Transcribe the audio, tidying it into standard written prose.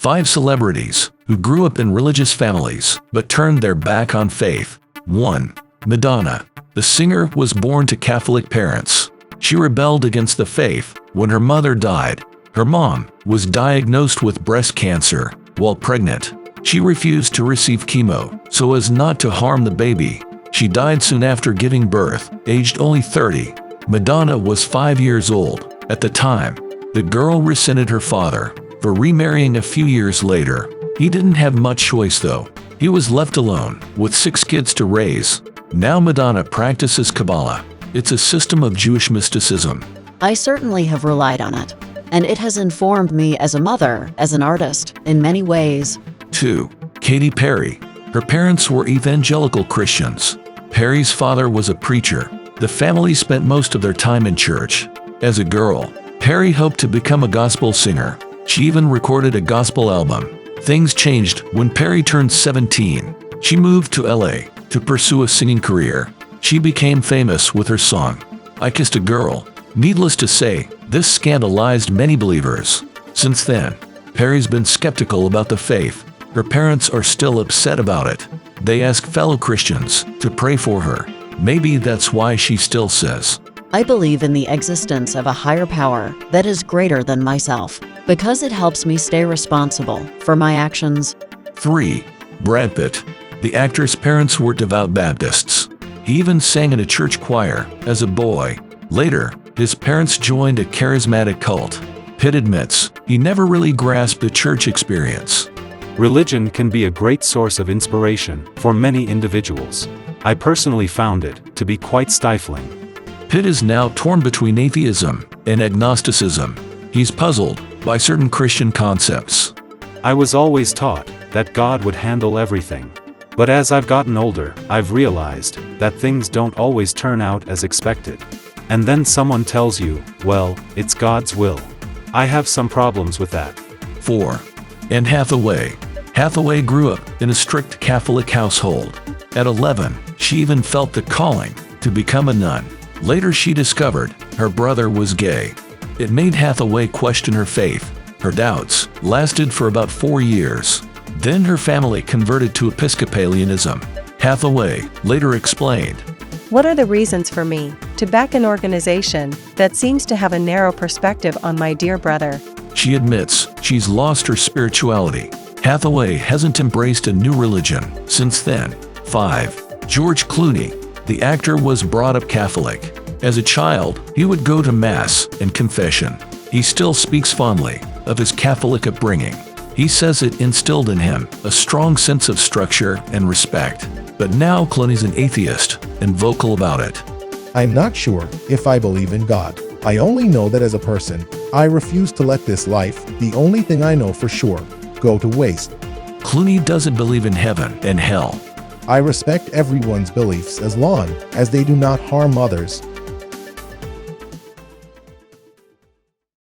5 celebrities who grew up in religious families but turned their back on faith. 1. Madonna. The singer was born to Catholic parents. She rebelled against the faith when her mother died. Her mom was diagnosed with breast cancer while pregnant. She refused to receive chemo so as not to harm the baby. She died soon after giving birth, aged only 30. Madonna was 5 years old at the time. The girl resented her father for remarrying a few years later. He didn't have much choice though. He was left alone with 6 kids to raise. Now Madonna practices Kabbalah. It's a system of Jewish mysticism. I certainly have relied on it, and it has informed me as a mother, as an artist, in many ways. 2. Katy Perry. Her parents were evangelical Christians. Perry's father was a preacher. The family spent most of their time in church. As a girl, Perry hoped to become a gospel singer. She even recorded a gospel album. Things changed when Perry turned 17. She moved to LA to pursue a singing career. She became famous with her song, I Kissed a Girl. Needless to say, this scandalized many believers. Since then, Perry's been skeptical about the faith. Her parents are still upset about it. They ask fellow Christians to pray for her. Maybe that's why she still says, I believe in the existence of a higher power that is greater than myself, because it helps me stay responsible for my actions. 3. Brad Pitt. The actor's parents were devout Baptists. He even sang in a church choir as a boy. Later, his parents joined a charismatic cult. Pitt admits he never really grasped the church experience. Religion can be a great source of inspiration for many individuals. I personally found it to be quite stifling. Pitt is now torn between atheism and agnosticism. He's puzzled by certain Christian concepts. I was always taught that God would handle everything. But as I've gotten older, I've realized that things don't always turn out as expected. And then someone tells you, well, it's God's will. I have some problems with that. 4. Anne Hathaway. Hathaway grew up in a strict Catholic household. At 11, she even felt the calling to become a nun. Later she discovered her brother was gay. It made Hathaway question her faith. Her doubts lasted for about 4 years. Then her family converted to Episcopalianism. Hathaway later explained, What are the reasons for me to back an organization that seems to have a narrow perspective on my dear brother? She admits she's lost her spirituality. Hathaway hasn't embraced a new religion since then. 5. George Clooney. The actor was brought up Catholic. As a child, he would go to Mass and confession. He still speaks fondly of his Catholic upbringing. He says it instilled in him a strong sense of structure and respect. But now Clooney's an atheist and vocal about it. I'm not sure if I believe in God. I only know that as a person, I refuse to let this life, the only thing I know for sure, go to waste. Clooney doesn't believe in heaven and hell. I respect everyone's beliefs as long as they do not harm others.